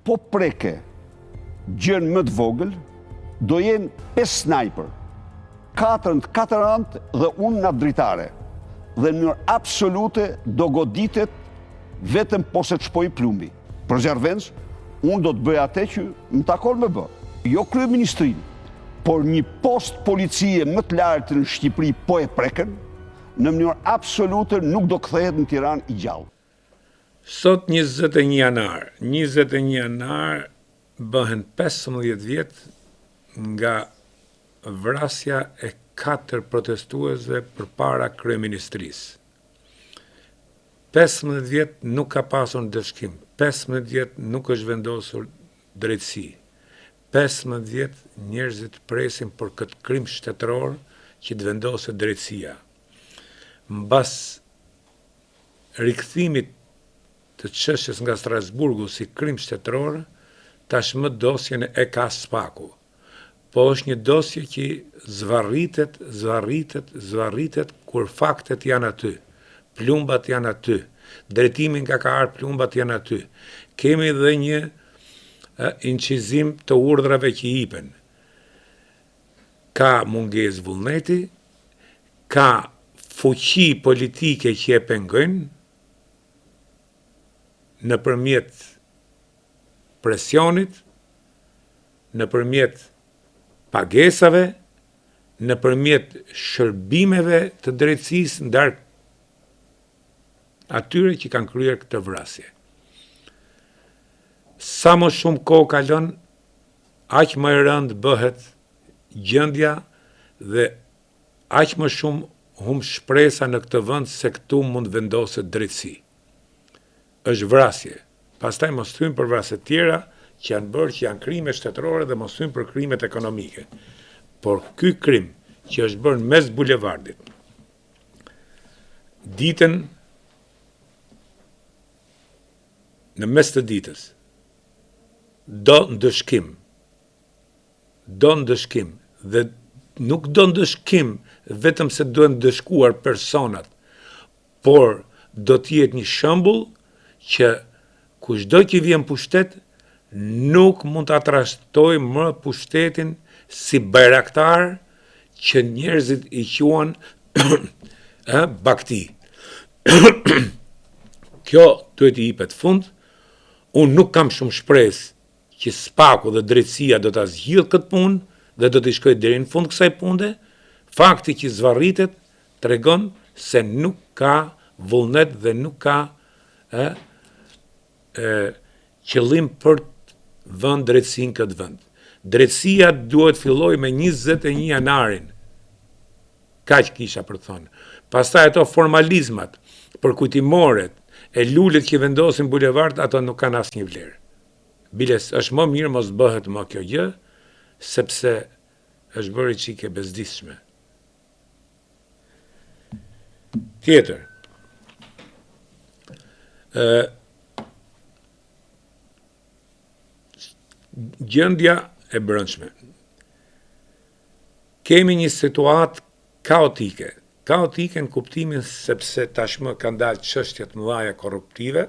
po preke gjën më të vogël, do jenë 5 snajper, 4 në 4 anët dhe unë nga dritare. Dhe në mënyrë absolute do goditet vetëm po se të shpoj plumbi. Për Zjarvenc, unë do të bëj atë që më takon me bë. Jo kryeministrinë, por një post policie më të lartë në Shqipëri po e preken, në mënyrë absolute nuk do kthehet në Tiranë i gjallë. Sot 21 janar. 21 janar bëhen 15 vjet nga vrasja e 4 protestuesve përpara kryeministrisë. 15 vjet nuk ka pasur ndëshkim. 15 vjet nuk është vendosur drejtësi. 15 vjet njerëzit presin për këtë krim shtetëror që të vendoset drejtësia. Mbas rikthimit të çështjes nga Strasburgu si krim shtetëror, tashmë dosjen e ka Spaku. Po është një dosje që zvarritet kur faktet janë aty. Plumbat janë aty. Drejtimi nga ka ardhur plumbat janë aty. Kemi edhe një incizim të urdhrave që hipen. Ka mungesë vullneti, ka fuqi politike që e pengojnë nëpërmjet presionit, nëpërmjet pagesave, nëpërmjet shërbimeve të drejtësisë ndar atyre që kanë kryer këtë vrasje. Sa më shumë kohë kalon, aq më e rëndë bëhet gjendja dhe aq më shumë humb shpresa në këtë vend se këtu mund vendoset drejtësi. Është vrasje. Pastaj mos thym për vrasje tjera që janë bërë, që janë krime shtetërore dhe mos thym për krimet ekonomike. Por ky krim që është bërë mes bulevardit, ditën në mes të ditës, do ndëshkim dhe nuk do ndëshkim vetëm se duhen ndëshkuar personat, por do të jetë një shembull që kushdo që vjen pushtet nuk mund ta trashtojë më pushtetin si bajraktar që njerëzit i quan bakti. Kjo duhet i jepet fund. Unë nuk kam shumë shpresë që Spaku dhe drejtësia do ta zgjidhë këtë punë dhe do të shkojë deri në fund kësaj pune. Fakti që zvarritet tregon se nuk ka vullnet dhe nuk ka qëllim për të vënë drejtësinë këtë vend. Drejtësia duhet filloj me 21 janarin. Kaq kisha për të thënë. Pastaj ato formalizmat, përkujtimoret, e lulet që vendosin bulevard, ato nuk kanë asnjë vlerë. Biles, është më mirë mos bëhet më kjo gjë, sepse është bërë çike bezdisshme. Tjetër. Gjendja e brendshme. Kemi një situatë kaotike. Kaotike në kuptimin sepse tashmë kanë dalë çështje të mëdha korruptive.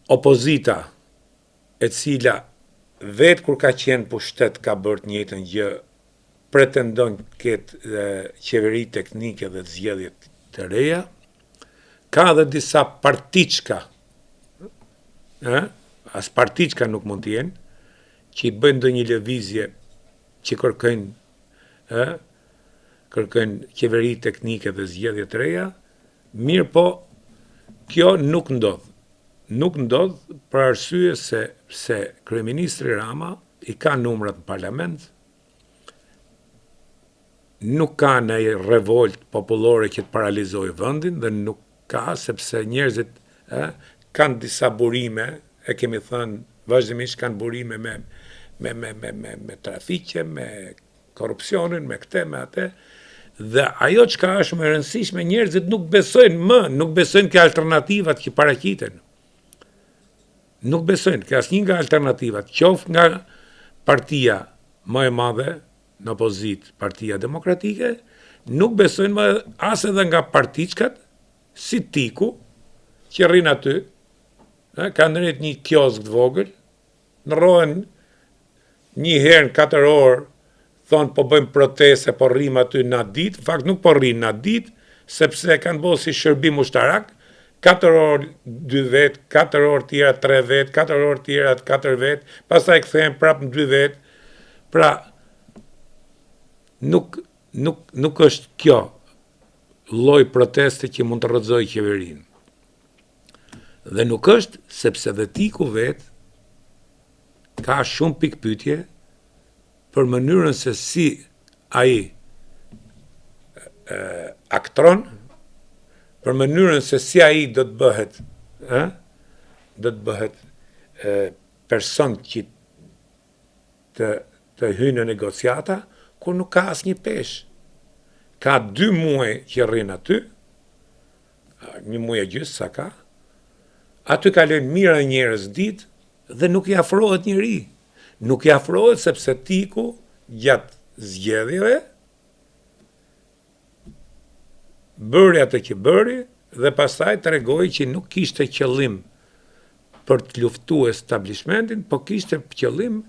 Opozita, e cila vetë kur ka qenë pushtet ka bërë të njëjtën gjë, pretendon të ketë qeveri teknike dhe zgjedhje të reja. Ka edhe disa partiçka, as partiçka nuk mund të jenë, që i bëjnë ndonjë lëvizje që kërkojnë qeveri teknike dhe zgjedhje të reja, mirë po kjo nuk ndodh. Nuk ndodh për arsye se kryeministri Rama i ka numrat në parlament, nuk ka ndonjë revolt popullore që të paralizojë vendin dhe nuk ka sepse njerëzit kanë disa burime, e kemi thënë vazhdimisht kanë burime me trafiqe, me korrupsionin, me këtë, me atë. Dhe ajo çka është më e rëndësishme, njerëzit nuk besojnë ke alternativat që paraqiten. Nuk besojnë ke asnjë nga alternativat, qoftë nga partia më e madhe në opozitë, Partia Demokratike, nuk besojnë më as edhe nga partiçkat si Tiku, që rrin aty, Ka ndërrit një kiosk të vogël, ndërrohen një herë në 4 orë, thonë po bëjmë proteste, po rrim aty natë ditë, në fakt nuk po rrim natë ditë, sepse kanë bërë si shërbim ushtarak, 4 orë 2 vetë, 4 orë tjera 3 vetë, 4 orë tjera 4 vetë, pastaj kthehen prapë në 2 vetë. Pra, nuk është kjo lloj proteste që mund të rrëzoj qeverinë. Dhe nuk është sepse dhe Tiku vetë ka shumë pikpyetje për mënyrën se si ai aktron, për mënyrën se si ai do të bëhet person që të hyjë në negociata, kur nuk ka asnjë peshë. Ka 2 muaj që rrin aty, 1 muaj e gjysmë sa ka, aty kalojnë mira njerëz ditë dhe nuk i afrohet njëri. Nuk i afrohet sepse Tiku gjatë zgjedhjeve bëri atë që bëri dhe pastaj tregoi që nuk kishte qëllim për të luftuar establishmentin, po kishte qëllim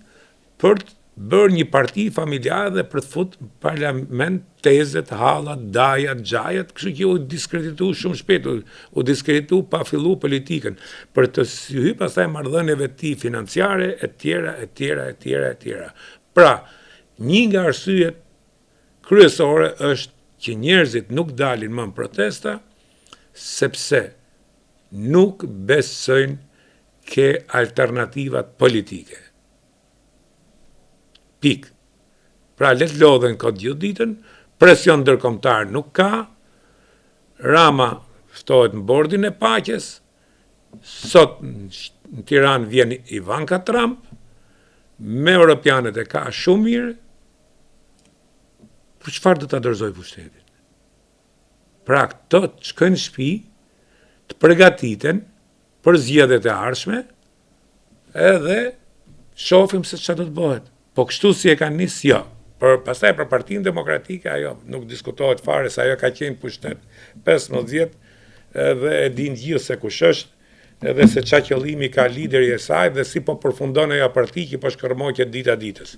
për të bërë një parti familjare dhe për të futur në parlament tezet, hallat, dajat, xhajat, kështu që u diskreditu shumë shpejt, u diskreditu pa fillu politikën, për të hyjë pastaj marrëdhënieve të tij financiare, etj. Pra, një nga arsyet kryesore është që njerëzit nuk dalin më në protesta, sepse nuk besojnë ke alternativat politike. Pik. Pra let lodhen këtë gjithë ditën, presion ndërkombëtar nuk ka, Rama ftohet në bordin e paqes, sot në Tiranë vjen Ivanka Trump, me europianët e ka shumë mirë, për çfarë do ta dorëzoj pushtetin? Pra këto të shkojnë në shtëpi, të përgatiten për zgjedhjet e ardhshme, edhe shohim se çfarë do të bëhet. Po kështu si e kanë nisë, jo. Pastaj për Partinë Demokratike ajo nuk diskutohet fare, se ajo ka qenë pushtet 15 vjet, edhe e din gjithë se kush është, edhe se çfarë qëllimi ka lideri e saj dhe si po përfundon ajo parti që po shkërmoqet dita ditës.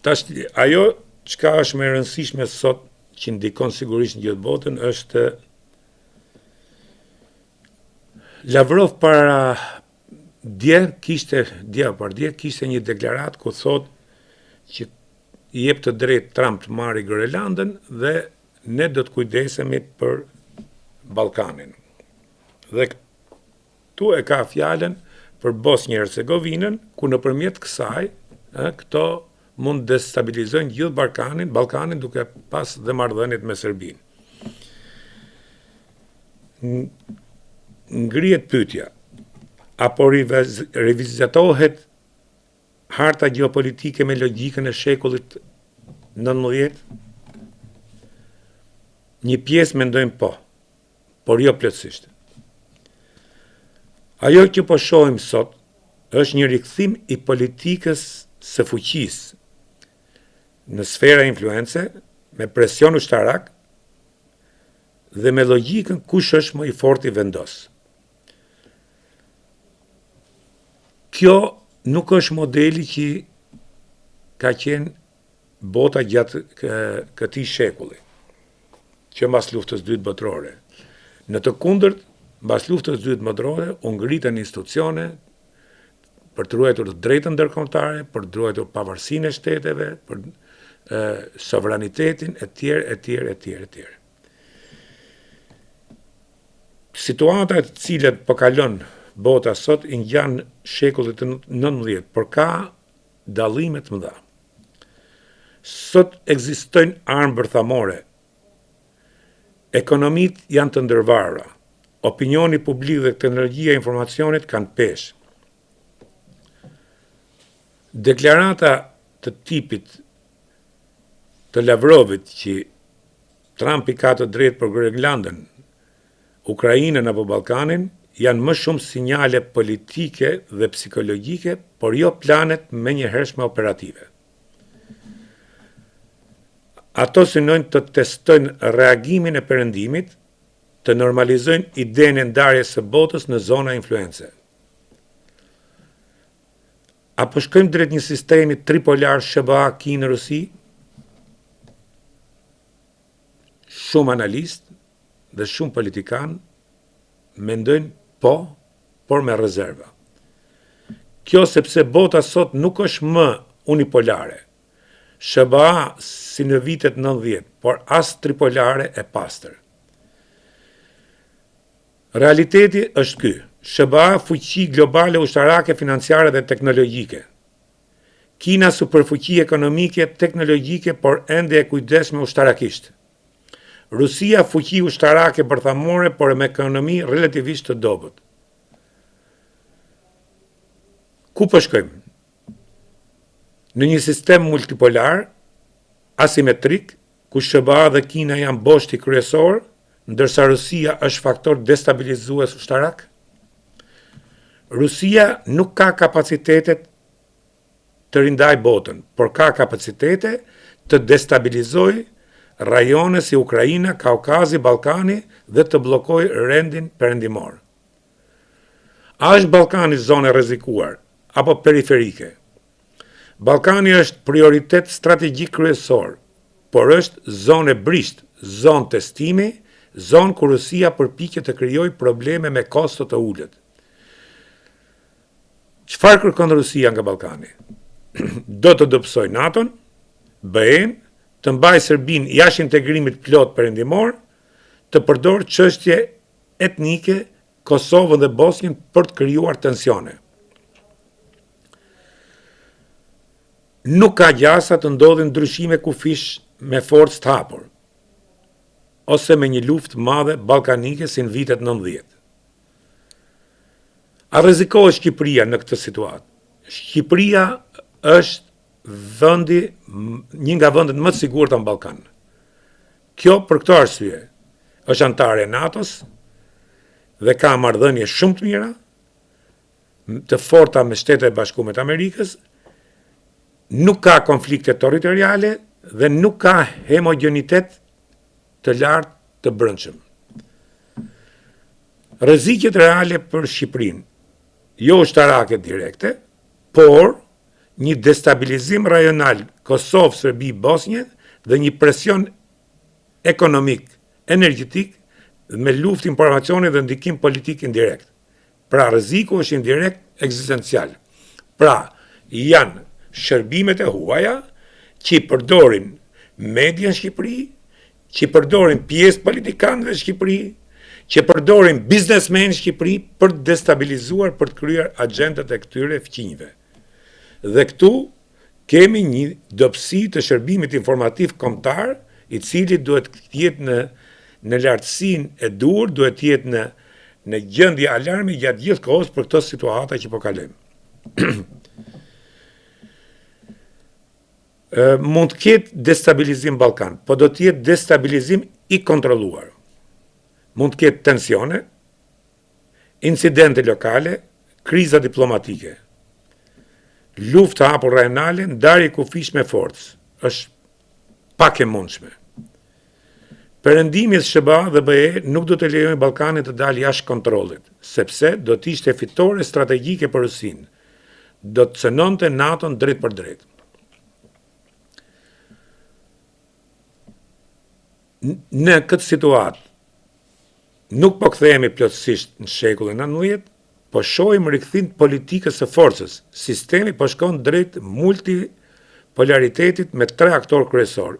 Tash ajo çka është më e rëndësishme sot që ndikon sigurisht në gjithë botën është Lavrov para dje kishte një deklarat ku thot që i jep të drejtë Trump të marrë Groenlandën dhe ne do të kujdesemi për Ballkanin. Dhe tu e ka fjalën për Bosnjë Hercegovinën, ku nëpërmjet kësaj, këto mund destabilizojnë gjithë Ballkanin duke pas dhe marrëdhëniet me Serbinë. Ngrihet pyetja, apo revizitohet harta gjeopolitike me logjikën e shekullit 19? Një pjesë mendojnë po, por jo plotësisht. Ajo që po shohim sot është një rikthim i politikës së fuqisë në sfera influence, me presion ushtarak dhe me logjikën kush është më i forti vendos. Kjo nuk është modeli që ka qenë bota gjatë këtij shekulli, që mbas luftës së dytë botërore. Në të kundërt, mbas luftës së dytë botërore, u ngritën institucione për të ruajtur të drejtën ndërkombëtare, për të ruajtur pavarësinë e shteteve, për sovranitetin, etj. Situata të cilat po kalon bota sot i ngjan shekullit të 19, por ka dallime të mëdha. Sot ekzistojnë armë bërthamore, ekonomitë janë të ndërvarura, opinioni publik dhe teknologjia e informacionit kanë peshë. Deklarata të tipit të Lavrovit që Trumpi ka të drejtë për Groenlandën, Ukrainën apo Ballkanin, janë më shumë sinjale politike dhe psikologjike, por jo planet me njëhershme operative. Ato synojnë të testojnë reagimin e perëndimit, të normalizojnë idenë e ndarjes së botës në zona influence. Apo shkojmë drejt një sistemi tripolar SBA, Kinë, Rusi? Shumë analistë dhe shumë politikanë mendojnë po, por me rezerva. Kjo sepse bota sot nuk është më unipolare. SBA si në vitet 90, por as tripolare e pastër. Realiteti është ky. SBA fuqi globale ushtarake, financiare dhe teknologjike. Kina superfuqi ekonomike, teknologjike, por ende e kujdesshme ushtarakisht. Rusia fuqi ushtarake bërthamore, por me ekonomi relativisht të dobët. Ku po shkojmë? Në një sistem multipolar, asimetrik, ku SBA dhe Kina janë boshti kryesor, ndërsa Rusia është faktor destabilizues ushtarak? Rusia nuk ka kapacitetet të rindaj botën, por ka kapacitete të destabilizoj rajone si Ukraina, Kaukazi, Ballkani dhe të bllokoj rendin perëndimor. A është Ballkani zonë e rrezikuar apo periferike? Ballkani është prioritet strategjik kryesor, por është zonë e brisht, zonë testimi, zonë ku Rusia përpiqet të krijojë probleme me kosto të ulët. Çfarë kërkon Rusia nga Ballkani? Do të dobësoj NATO-n, BE-n, të mbajë Serbinë jashtë integrimit plot perëndimor, të përdor çështje etnike, Kosovën dhe Bosnjën për të krijuar tensione. Nuk ka gjasa të ndodhin ndryshime kufish me forcë të hapur, ose me një luftë madhe ballkanike si në vitet 90. A rrezikohet Shqipëria në këtë situatë? Shqipëria është një nga vendet më të sigurta në Ballkan. Kjo për këtë arsye është antare e NATO-s dhe ka marrëdhënie shumë të mira, të forta me Shtetet e Bashkuara të Amerikës, nuk ka konflikte territoriale dhe nuk ka homogenitet të lartë të brendshëm. Rreziqet reale për Shqipërinë, jo ushtarake direkte, por një destabilizim rajonal Kosovë, Serbi, Bosnjë dhe një presion ekonomik, energjetik me luftë informacioni dhe ndikim politik indirekt. Pra rreziku është indirekt ekzistencial. Pra janë shërbimet e huaja që i përdorin media në Shqipëri, që i përdorin pjesë politikanëve në Shqipëri, që përdorin biznesmen në Shqipëri për të destabilizuar, për të kryer agjendat e këtyre fqinjve. Dhe këtu kemi një dobësi të shërbimit informativ kombëtar, i cili duhet të jetë në lartësinë e dur, duhet të jetë në gjendje alarmi gjatë gjithë kohës për këto situata që po kalojmë. Mund të ketë destabilizim Ballkan, po do të jetë destabilizim i kontrolluar. Mund të ketë tensione, incidente lokale, kriza diplomatike. Luftë të hapur rajonale, ndarje kufish me forcë, është pak e mundshme. Perëndimi i SBA dhe BE nuk do të lejojnë Ballkanin të dalë jashtë kontrollit, sepse do të ishte fitore strategjike për Rusinë. Do të cënonte NATO-n drejt për drejt. Në këtë situatë, nuk po kthehemi plotësisht në shekullin 19, po shohim rikthim të politikës së forcës. Sistemi po shkon drejt multipolaritetit me 3 aktorë kryesor.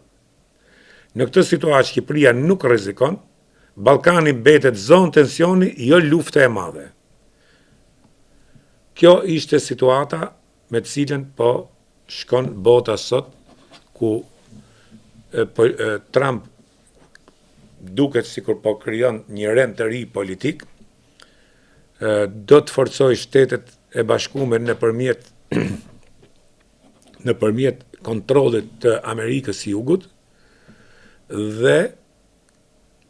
Në këtë situatë Shqipëria nuk rrezikon, Ballkani mbetet zonë tensioni, jo lufte e madhe. Kjo ishte situata me të cilën po shkon bota sot, ku Trump duket sikur po krijon një rend të ri politik, do të forcoj Shtetet e Bashkuara nëpërmjet kontrollit të Amerikës së Jugut, dhe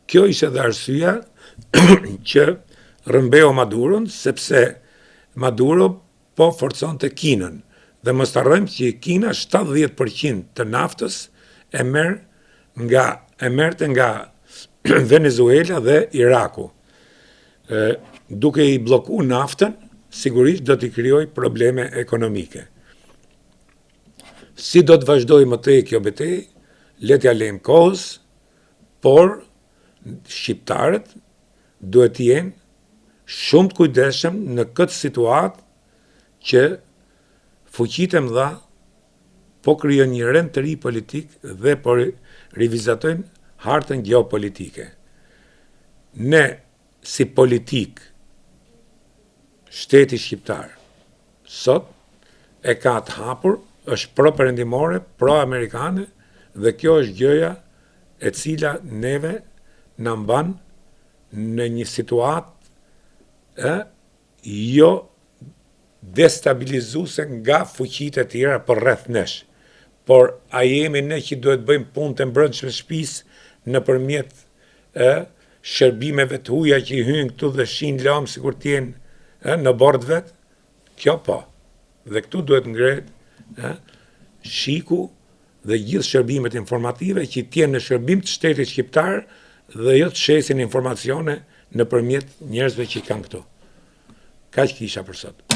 kjo ishte dhe arsyeja që rrëmbeu Maduron, sepse Maduro po forconte Kinën, dhe mos harrojmë që Kina 70% të naftës e merr e merrte nga Venezuela dhe Iraku. Duke i bloku naftën, sigurisht do t'i krijoj probleme ekonomike. Si do të vazhdoj më tej kjo betejë, le t'ja lejmë kohës, por shqiptarët duhet të jenë shumë të kujdesshëm në këtë situatë që fuqitë e mëdha po krijojnë një rend të ri politik dhe po rivizatojnë hartën geopolitike. Ne, si politik, shteti shqiptar, sot e ka të hapur, është pro-perëndimore, pro-amerikane, dhe kjo është gjëja e cila neve na mban në një situatë jo destabilizuese nga fuqitë e tjera përreth nesh. Por a jemi ne që duhet bëjmë punë të mbrëmshme shtëpisë nëpërmjet shërbimeve të huaja që i hyjnë këtu dhe shin lamë sikur të jenë në bord vet? Kjo po. Dhe këtu duhet ngrehet shiku dhe gjithë shërbimet informative që t'jenë në shërbim të shtetit shqiptar dhe jo të shesin informacione nëpërmjet njerëzve që i kanë këtu. Kaq kisha për sot.